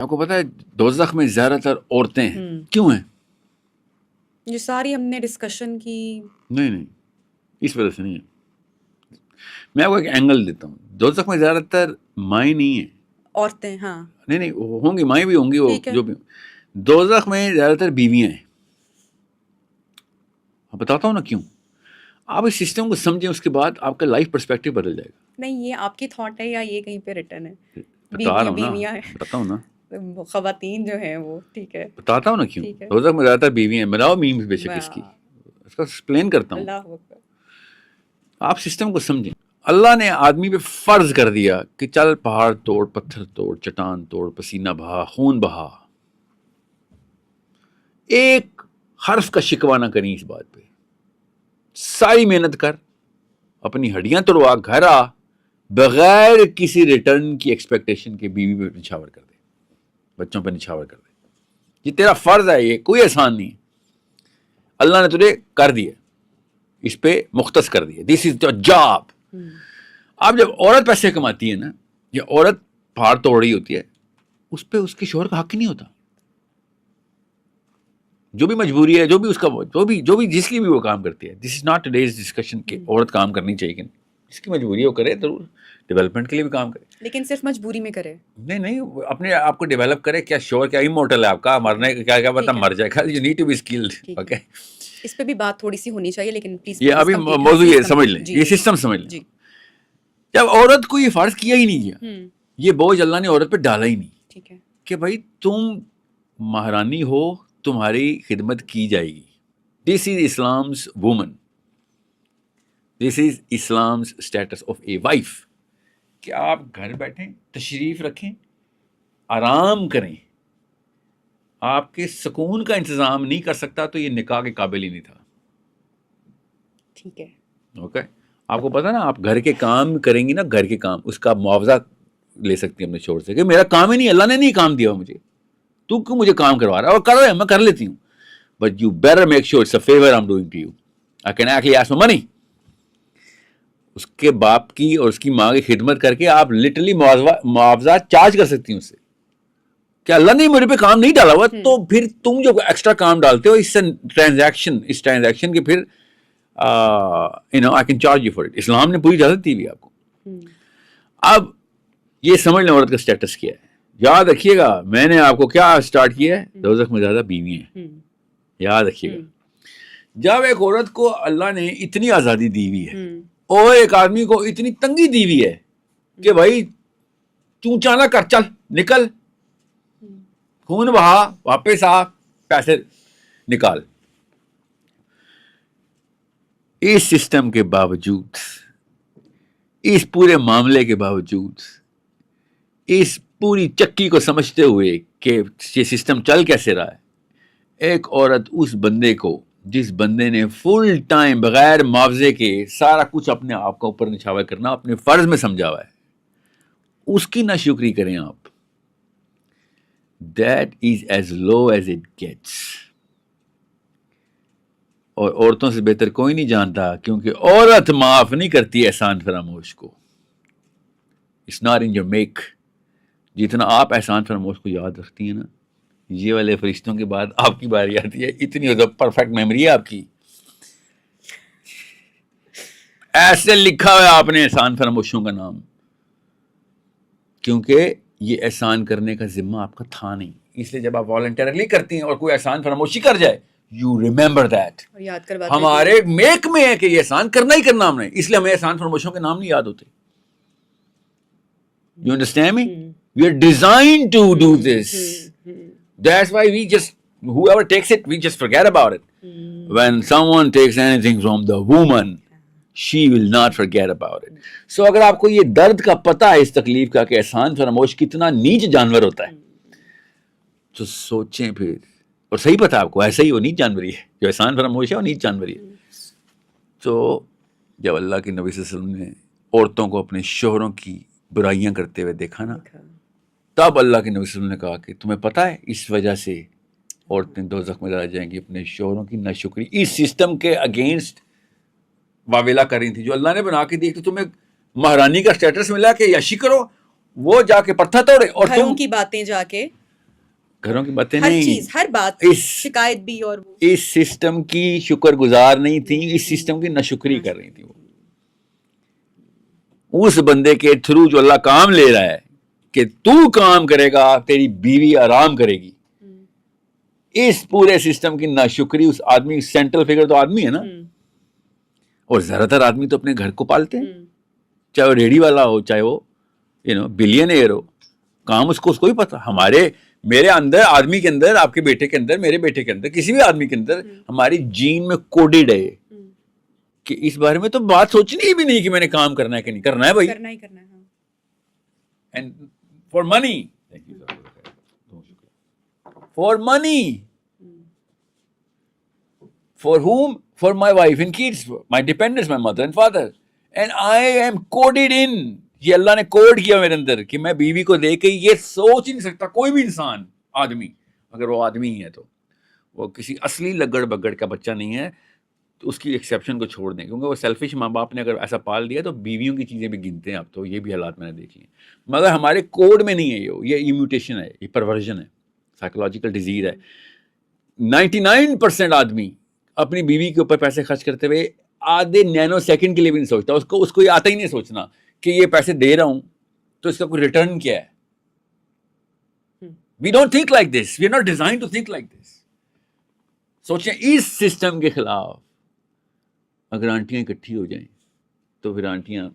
آپ کو پتا ہے دوزخ میں زیادہ تر عورتیں ہیں. کیوں ہیں؟ یہ ساری ہم نے ڈسکشن کی. نہیں اس وجہ سے نہیں ہے. میں آپ کو ایک اینگل دیتا ہوں. دوزخ میں زیادہ تر مائیں نہیں ہیں، عورتیں. ہاں نہیں ہوں گی، مائیں بھی ہوں گی، وہ ٹھیک ہے. جو بھی. دوزخ میں زیادہ تر بیویاں ہیں. بتاتا ہوں نا کیوں. آپ اس سسٹم کو سمجھیں، اس کے بعد آپ کا لائف پرسپیکٹو بدل جائے گا. نہیں یہ آپ کی تھاٹ ہے یا یہ کہیں پہ ریٹن ہے؟ بتا رہا ہوں بیویاں نا، ہیں، بتاتا ہوں نا، خواتین جو ہیں وہ. ٹھیک ہے بتاتا ہوں نا کیوں. ٹھیک ہے. دوزخ میں زیادہ تر بیویاں ہیں. بناؤ میم بے شک اس کی، اس کا ایکسپلین کرتا ہوں. اللہ اکبر. آپ سسٹم کو سمجھیں. اللہ نے آدمی پہ فرض کر دیا کہ چل پہاڑ توڑ، پتھر توڑ، چٹان توڑ، پسینہ بہا، خون بہا. ایک حرف کا شکوہ نہ کریں اس بات پہ. ساری محنت کر، اپنی ہڈیاں توڑوا، گھر آ، بغیر کسی ریٹرن کی ایکسپیکٹیشن کے بیوی پہ نچھاور کر دے، بچوں پہ نچھاور کر دے. یہ تیرا فرض ہے، یہ کوئی احسان نہیں. اللہ نے تجھے کر دیا، اس پہ مختص کر دیا. دس از دا جاب. اب جب عورت پیسے کماتی ہے نا، یا عورت پہاڑ توڑ رہی ہوتی ہے، اس پہ اس کے شوہر کا حق ہی نہیں ہوتا. جو بھی مجبوری ہے، جو بھی اس کا جو بھی جس لیے بھی وہ کام کرتی ہے. دس از ناٹ ٹوڈیز ڈسکشن کہ عورت کام کرنی چاہیے کہ نہیں. جس کی مجبوری ہے وہ کرے، ضرور ڈیولپمنٹ کے لیے بھی کام کرے. لیکن صرف مجبوری میں کرے. نہیں اپنے آپ کو ڈیولپ کرے. کیا شوہر کیا امورٹل ہے آپ کا، مرنے کا کیا پتہ مر جائے گا. You need to be skilled. Okay, اس پہ بھی بات تھوڑی سی ہونی چاہیے، لیکن پلیز یہ ابھی موضوع یہ سمجھ لیں، یہ سسٹم سمجھ لیں. جب عورت کو یہ فرض کیا ہی نہیں گیا، یہ بوجھ اللہ نے عورت پہ ڈالا ہی نہیں. ٹھیک ہے کہ بھائی تم مہرانی ہو، تمہاری خدمت کی جائے گی. دس از اسلام's وومن، دس از اسلام's اسٹیٹس آف اے وائف. کہ آپ گھر بیٹھیں، تشریف رکھیں، آرام کریں. آپ کے سکون کا انتظام نہیں کر سکتا تو یہ نکاح کے قابل ہی نہیں تھا. ٹھیک ہے اوکے. آپ کو پتا نا، آپ گھر کے کام کریں گی نا، گھر کے کام، اس کا معاوضہ لے سکتی ہیں اپنے شوہر سے کہ میرا کام ہی نہیں، اللہ نے نہیں کام دیا مجھے، تو کیوں مجھے کام کروا رہا ہے. اور کر رہے ہیں، میں کر لیتی ہوں، but you better make sure it's a favour I am doing to you. I can actually ask for money. اس کے باپ کی اور اس کی ماں کی خدمت کر کے آپ لٹرلی معاوضہ چارج کر سکتی ہیں اس سے. کہ اللہ نے میرے پہ کام نہیں ڈالا ہوا، تو پھر تم جو ایکسٹرا کام ڈالتے ہو، اس سے ٹرانزیکشن کے پھر I can charge you for it. اسلام نے پوری اجازت دی ہوئی آپ کو. اب یہ سمجھ لیں عورت کا اسٹیٹس کیا ہے. یاد رکھیے گا، میں نے آپ کو کیا اسٹارٹ کیا ہے، دوزخ میں زیادہ بیوی ہیں. یاد رکھیے گا. جب ایک عورت کو اللہ نے اتنی آزادی دی ہوئی ہے، اور ایک آدمی کو اتنی تنگی دی ہوئی ہے کہ بھائی تو چانا کر، چل نکل، خون بہا، واپس آ، پیسے نکال. اس سسٹم کے باوجود، اس پورے معاملے کے باوجود، اس پوری چکی کو سمجھتے ہوئے کہ یہ سسٹم چل کیسے رہا ہے، ایک عورت اس بندے کو، جس بندے نے فل ٹائم بغیر معاوضے کے سارا کچھ اپنے آپ کو اوپر نچھاور کرنا اپنے فرض میں سمجھا ہوا ہے، اس کی نہ شکری کریں آپ. That is as low as it gets. اور عورتوں سے بہتر کوئی نہیں جانتا، کیونکہ عورت معاف نہیں کرتی احسان فراموش کو. It's not in your make. جتنا آپ احسان فراموش کو یاد رکھتی ہیں نا، یہ والے فرشتوں کے بعد آپ کی باری آتی ہے. اتنی پرفیکٹ میموری ہے آپ کی، ایسے لکھا ہوا ہے آپ نے احسان فراموشوں کا نام، کیونکہ یہ احسان کرنے کا ذمہ آپ کا تھا نہیں. اس لیے جب آپ والنٹیرلی کرتی ہیں اور کوئی احسان فراموشی کر جائے، یو ریمبر دیٹ. ہمارے میک میں ہے کہ یہ احسان کرنا ہی کرنا ہم نے، اس لیے ہمیں احسان فراموشوں کے نام نہیں یاد ہوتے. You understand me? We are designed to do this. That's why we just, whoever takes it, we just forget about it. When someone takes anything from the woman, she will not forget about it. So اگر آپ کو یہ درد کا پتہ ہے اس تکلیف کا کہ احسان فراموش کتنا نیچ جانور ہوتا ہے، تو سوچیں پھر. اور صحیح پتہ آپ کو، ایسا ہی وہ نیچ جانوری ہے، جو احسان فراموش ہے وہ نیچ جانوری ہے. تو جب اللہ کے نبی صلی اللہ علیہ وسلم نے عورتوں کو اپنے شوہروں کی برائیاں کرتے ہوئے دیکھا نا، تب اللہ کے نبی صلی اللہ علیہ وسلم نے کہا کہ تمہیں پتہ ہے اس وجہ سے عورتیں دوزخ میں جائیں گی، اپنے شوہروں کی ناشکری. اس سسٹم کے اگینسٹ واویلا کر رہی تھی جو اللہ نے بنا کے دی. تو تمہیں مہرانی کا اسٹیٹس ملا کہ یشی کرو، وہ جا کے پتھر توڑے، اور تم کی باتیں جا کے گھروں کی باتیں ہر نہیں, چیز, ہر بات, اس شکایت بھی, اور وہ اس سسٹم کی شکر گزار نہیں تھی, اس سسٹم کی ناشکری کر رہی تھی. وہ اس بندے کے تھرو جو اللہ کام لے رہا ہے کہ تو کام کرے گا, تیری بیوی آرام کرے گی, اس پورے سسٹم کی ناشکری اس آدمی, سینٹرل فگر تو آدمی ہے نا, اور زیادہ تر آدمی تو اپنے گھر کو پالتے ہیں, چاہے وہ ریڑھی والا ہو, چاہے وہ بلینئر ہو, کام اس کو ہی پتا. میرے اندر, آدمی کے اندر, آپ کے بیٹے کے اندر, میرے بیٹے کے اندر, کسی بھی آدمی کے اندر ہماری جین میں کوڈڈ ہے کہ اس بارے میں تو بات سوچنی بھی نہیں کہ میں نے کام کرنا ہے کہ نہیں کرنا ہے بھائی. کرنا ہی کرنا ہے. And for money, for money, for whom? For my wife and kids, my dependents, my mother and father, and I am coded in. یہ اللہ نے کوڈ کیا میرے اندر کہ میں بیوی کو دے کے یہ سوچ ہی نہیں سکتا کوئی بھی انسان, آدمی, اگر وہ آدمی ہی ہے تو وہ کسی اصلی لگڑ بگڑ کا بچہ نہیں ہے, تو اس کی ایکسیپشن کو چھوڑ دیں, کیونکہ وہ سیلفش ماں باپ نے اگر ایسا پال دیا تو بیویوں کی چیزیں بھی گنتے ہیں اب تو, یہ بھی حالات میں نے دیکھی ہیں, مگر ہمارے کوڈ میں نہیں ہے یہ ایمیوٹیشن ہے, یہ پرورژن ہے, سائیکولوجیکل ڈیزیز ہے. 99% آدمی اپنی بیوی کے اوپر پیسے خرچ کرتے ہوئے آدھے نینو سیکنڈ کے لیے بھی نہیں سوچتا, اس کو یہ آتا ہی نہیں سوچنا کہ یہ پیسے دے رہا ہوں تو اس کا کوئی ریٹرن کیا ہے. We don't think like this. We are not designed to think like this. سوچیں اس سسٹم کے خلاف اگر آنٹیاں اکٹھی ہو جائیں تو پھر آنٹیاں